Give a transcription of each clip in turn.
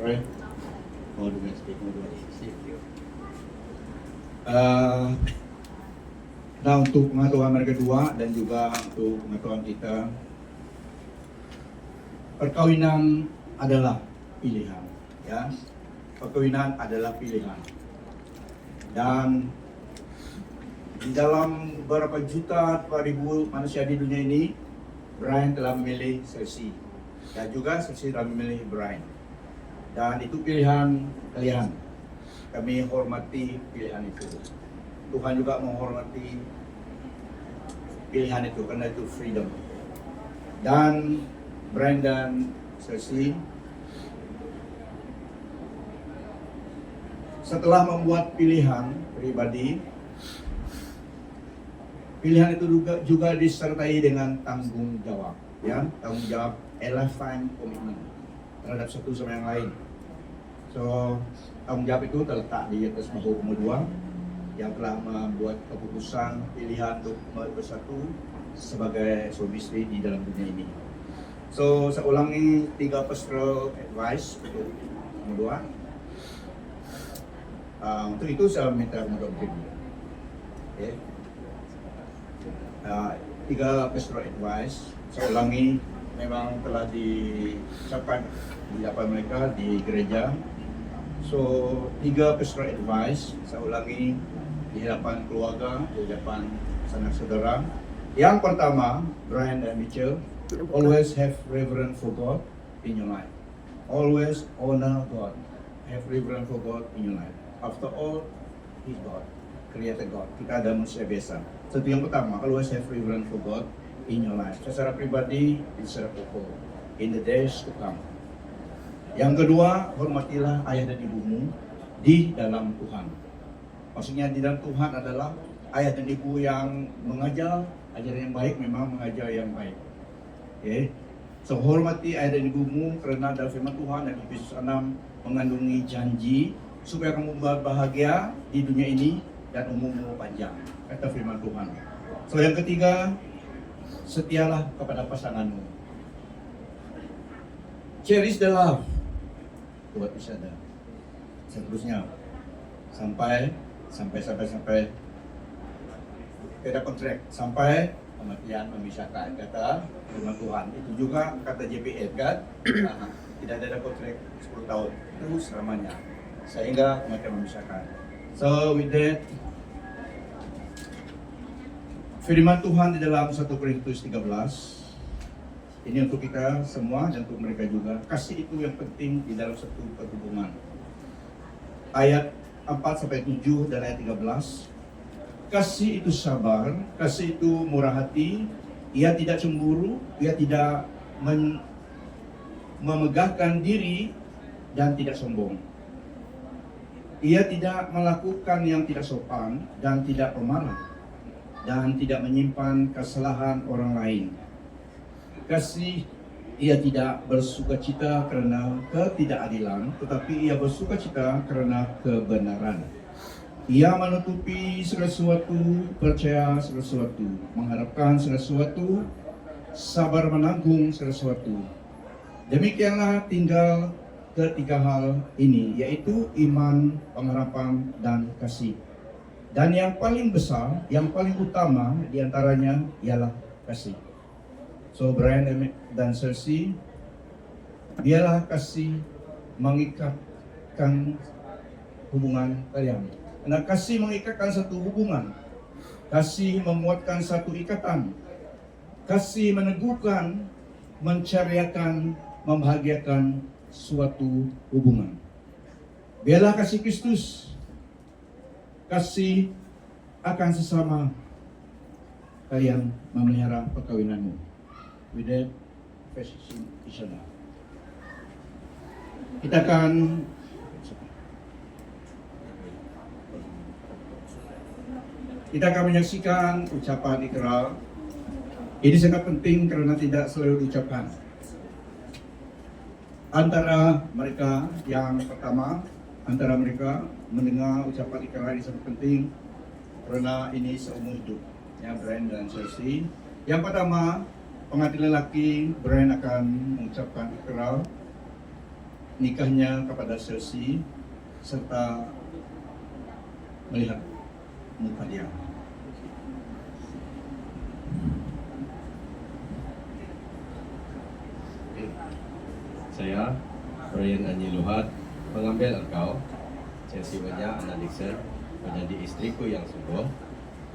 Right? Oh, domestic. Nah, untuk pengetahuan mereka dua dan juga untuk pengetahuan kita, perkawinan adalah pilihan, ya. Perkawinan adalah pilihan. Dan di dalam beberapa juta, ribu manusia di dunia ini, Brian telah memilih Cersei. Dan juga Cersei telah memilih Brian. Dan itu pilihan kalian. Kami hormati pilihan itu. Tuhan juga menghormati pilihan itu karena itu freedom. Dan Brian dan Cersei setelah membuat pilihan pribadi, pilihan itu juga disertai dengan tanggung jawab, ya, tanggung jawab a lifetime commitment terhadap satu sama yang lain. So, tanggung jawab itu terletak di atas bahu kedua yang telah membuat keputusan pilihan untuk bersatu sebagai suami istri di dalam dunia ini. So, saya ulangi 3 pastoral advice untuk nomor 2. Untuk itu saya minta kepada Om. Okay. 3 pastoral advice, saya ulangi, memang telah diucapkan di hadapan mereka di gereja. So, 3 pastoral advice, saya ulangi di hadapan keluarga, di hadapan sanak saudara. Yang pertama, Brian dan Mitchell, always have reverence for God in your life. Always honor God. Have reverence for God in your life. After all, He's God, Creator God. Kita ada manusia biasa. So, itu yang pertama, always have reverence for God in your life. Secara pribadi, secara pokok, in the days to come. Yang kedua, hormatilah ayah dan ibumu di dalam Tuhan. Maksudnya di dalam Tuhan adalah ayah dan ibu yang mengajar ajaran yang baik, memang mengajar yang baik. Okay. So, hormati ayah dan ibumu karena dalam firman Tuhan dan Efesus 6 mengandungi janji supaya kamu bahagia di dunia ini dan umurmu panjang, kata firman Tuhan. So, yang ketiga, setialah kepada pasanganmu. Cherish the love. Buat bisa ada. Seterusnya sampai tidak kontrak, sampai kematian memisahkan, kata firman Tuhan. Itu juga kata JPL kan, tidak ada kontrak 10 tahun terus selamanya, sehingga kematian memisahkan. So with that, firman Tuhan di dalam 1 Korintus 13 ini untuk kita semua dan untuk mereka juga. Kasih itu yang penting di dalam satu perhubungan. Ayat 4-7 dan ayat 13. Kasih itu sabar, kasih itu murah hati, ia tidak cemburu, ia tidak memegahkan diri dan tidak sombong. Ia tidak melakukan yang tidak sopan dan tidak pemarah dan tidak menyimpan kesalahan orang lain. Kasih, ia tidak bersukacita karena ketidakadilan, tetapi ia bersukacita karena kebenaran. Ia menutupi segala sesuatu, percaya segala sesuatu, mengharapkan segala sesuatu, sabar menanggung segala sesuatu. Demikianlah tinggal ketiga hal ini, yaitu iman, pengharapan, dan kasih. Dan yang paling besar, yang paling utama diantaranya ialah kasih. So, Brian dan Cersei, biarlah kasih mengikatkan hubungan kalian. Karena kasih mengikatkan satu hubungan, kasih menguatkan satu ikatan, kasih meneguhkan, mencariakan, membahagiakan suatu hubungan. Biarlah kasih Kristus, kasih akan sesama kalian memelihara perkawinanmu. With that, facing each other. Kita akan menyaksikan ucapan ikrar. Ini sangat penting karena tidak selalu diucapkan. Antara mereka yang pertama, antara mereka mendengar ucapan ikrar ini sangat penting karena ini seumur hidup. Ya, Brian dan Cersei. Yang pertama, pengantin lelaki, Brian akan mengucapkan ikrar nikahnya kepada Chelsea serta melihat muka dia. Saya, Brian Anji Luhat, mengambil engkau, Chelsea Wenya Anna Dixon, menjadi istriku yang sungguh,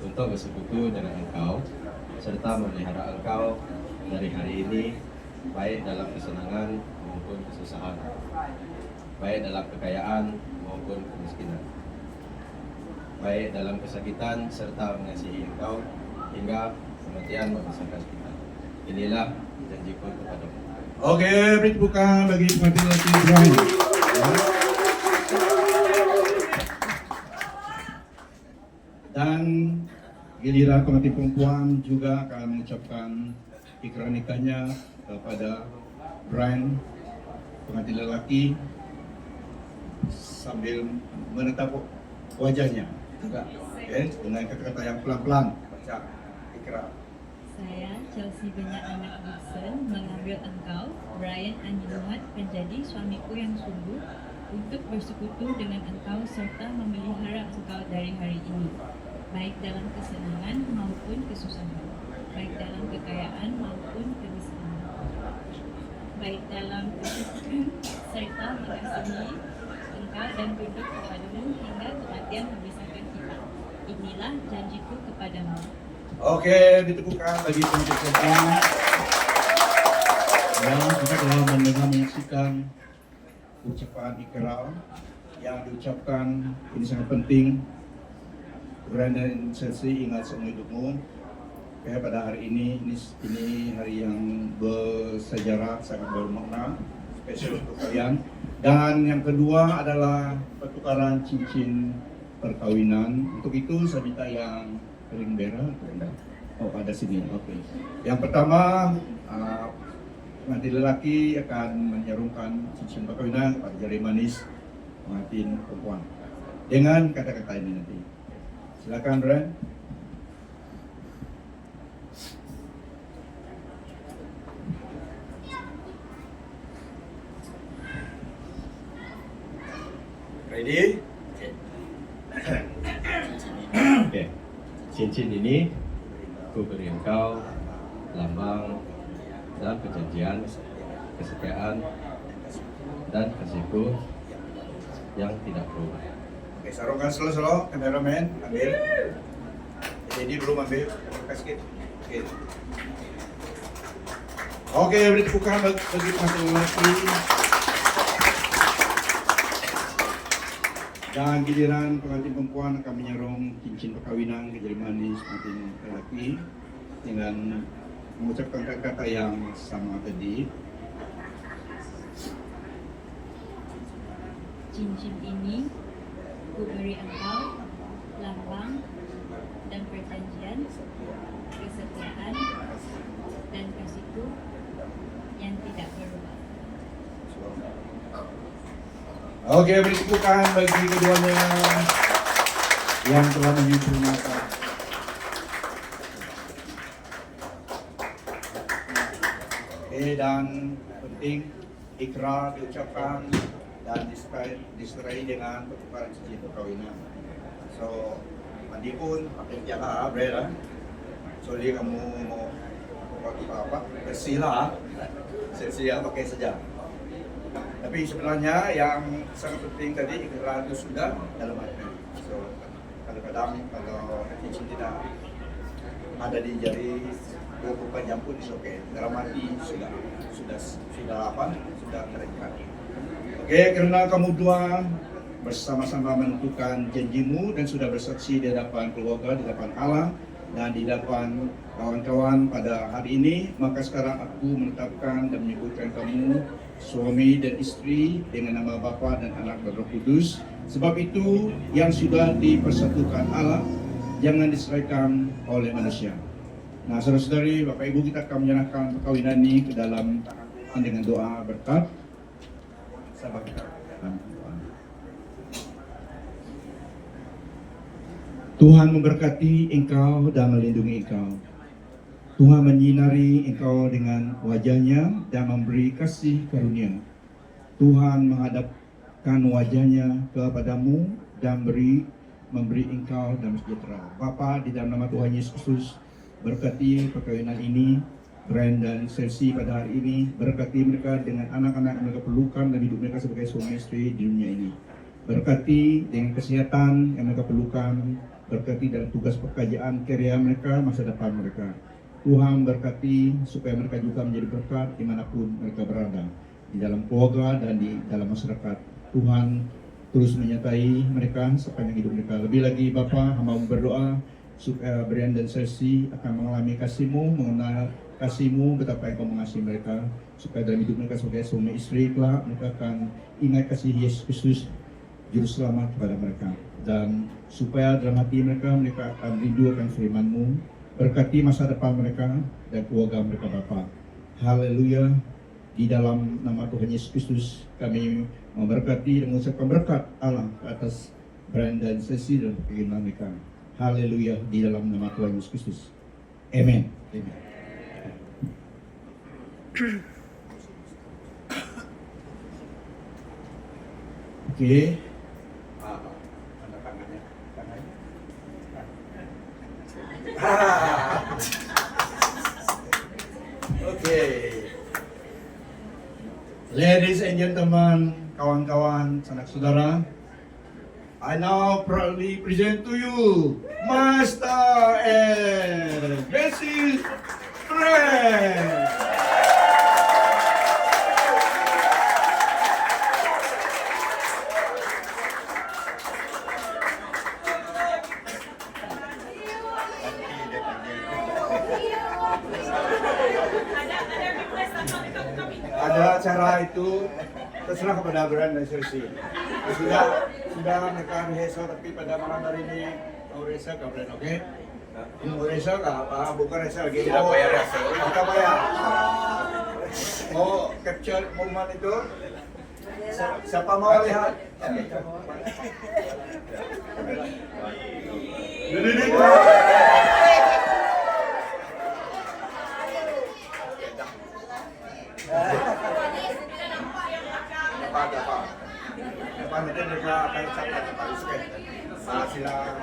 untuk bersekutu dengan engkau, serta memelihara engkau dari hari ini, baik dalam kesenangan maupun kesusahan, baik dalam kekayaan maupun kemiskinan, baik dalam kesakitan serta mengasihi engkau, hingga kematian memisahkan kita. Inilah janjiku kepadamu. Oke, beri tepukan bagi pengantin lelaki Brian. Dan giliran pengantin perempuan juga akan mengucapkan ikrar nikahnya kepada Brian, pengantin lelaki, sambil menatap wajahnya. Oke, dengan kata-kata yang pelan-pelan baca ikrar. Saya, Chelsea Wenya Anak Dixon, mengambil engkau, Brian Anji Luhat, menjadi suamiku yang sungguh, untuk bersekutu dengan engkau serta memelihara engkau dari hari ini, baik dalam kesenangan maupun kesusahan, baik dalam kekayaan maupun kemiskinan, baik dalam kesusahan serta mengasihi engkau dan tunduk kepadamu hingga kematian memisahkan kita. Inilah janjiku kepadamu. Oke, ditepukan bagi pengantin perempuan. Dan kita telah menyaksikan ucapan ikrar yang diucapkan. Ini sangat penting. Brian dan Chelsea, ingat seumur hidupmu. Oke, pada hari ini hari yang bersejarah, sangat bermakna, spesial untuk kalian. Dan yang kedua adalah pertukaran cincin perkawinan. Untuk itu saya minta yang ring bearer. Oh, ada sini. Oke. Yang pertama, pengantin lelaki akan menyarungkan cincin perkawinan pada jari manis pengantin perempuan dengan kata-kata ini nanti. Silakan, Brian. Ready? Oke, cincin ini ku beri engkau lambang dan perjanjian kesetiaan dan kasihku yang tidak berubah. Oke, sarungkan selo-selo, kameramen, ambil. Jadi belum ambil, kasih. Oke. Oke, beri tepukan bagi pengantin lelaki. Dan giliran pengantin perempuan akan menyarung cincin perkawinan ke jari manis pengantin lelaki dengan mengucapkan kata-kata yang sama tadi. Cincin ini ku beri engkau lambang dan perjanjian kesetiaan dan kasihku yang tidak berubah. Oke, beri tepukan bagi keduanya yang telah menyempurnakan. Oke, dan penting ikrar diucapkan dan diserai dengan pertukaran cincin perkawinan. So, mandi pun pakai jaga Brera. So, dia kamu mau apa? Bersihlah, sia-sia pakai saja. Tapi sebenarnya yang sangat penting tadi ikrar itu sudah dalam hati. So, kadang-kadang kalau cincin tidak ada di jari 24 jam pun oke. Dalam hati sudah terikat. Oke, karena kamu dua bersama-sama menentukan janjimu dan sudah bersaksi di hadapan keluarga, di hadapan Allah dan di hadapan kawan-kawan pada hari ini, maka sekarang aku menetapkan dan menyebutkan kamu suami dan istri dengan nama Bapa dan Anak dan Roh Kudus. Sebab itu yang sudah dipersatukan Allah jangan diseraikan oleh manusia. Nah, saudara-saudari, Bapak Ibu, kita akan menyerahkan perkawinan ini ke dalam tangan Tuhan dengan doa berkat. Sabar kita. Tuhan memberkati engkau dan melindungi engkau. Tuhan menyinari engkau dengan wajahnya dan memberi kasih karunia. Tuhan menghadapkan wajahnya kepadamu dan memberi engkau damai sejahtera. Bapa, di dalam nama Tuhan Yesus Kristus, berkati perkawinan ini, Brian dan Chelsea pada hari ini, berkati mereka dengan anak-anak yang mereka perlukan dan hidup mereka sebagai suami istri di dunia ini. Berkati dengan kesehatan yang mereka perlukan, berkati dalam tugas pekerjaan, karya mereka, masa depan mereka. Tuhan berkati supaya mereka juga menjadi berkat dimanapun mereka berada, di dalam keluarga dan di dalam masyarakat. Tuhan terus menyertai mereka sepanjang hidup mereka. Lebih lagi Bapa, hamba berdoa supaya Brian dan Chelsea akan mengalami kasih-Mu, mengenal kasih-Mu, betapa Engkau mengasihi mereka, supaya dalam hidup mereka sebagai suami istri kelak mereka akan ingat kasih Yesus Kristus Juru Selamat kepada mereka, dan supaya dalam hati mereka akan rindu akan firman-Mu. Berkati masa depan mereka dan keluarga mereka Bapa. Haleluya. Di dalam nama Tuhan Yesus Kristus kami memberkati dan mengucapkan berkat Allah ke atas Brian dan Chelsea dan perkembangan mereka. Haleluya, di dalam nama Tuhan Yesus Kristus. Amen. Amen. Oke. Tanda tangannya. Oke. Ladies and gentlemen, kawan-kawan, sanak saudara, I now proudly present to you Master and Bessie Friend. Ada acara itu terserah kepada Brian dan Chelsea. Sudah mereka rehearsal, tapi pada malam hari ini mau rehearsal ke Brian, oke? Mau rehearsal ke apa? Bukan rehearsal lagi. Tidak bayar rehearsal. Kita bayar. Mau capture momen itu? Siapa mau lihat? Depan nanti mereka akan catat Pak Yusken. Silakan.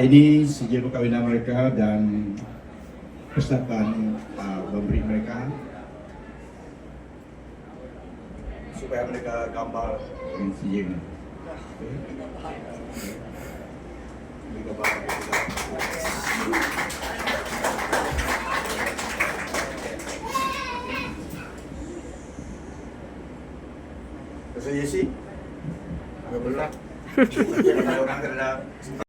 Ini sijil perkawinan mereka dan persiapan memberi mereka supaya mereka gambar dengan sijilnya. Terus Yesi, agak berat. Orang terhadap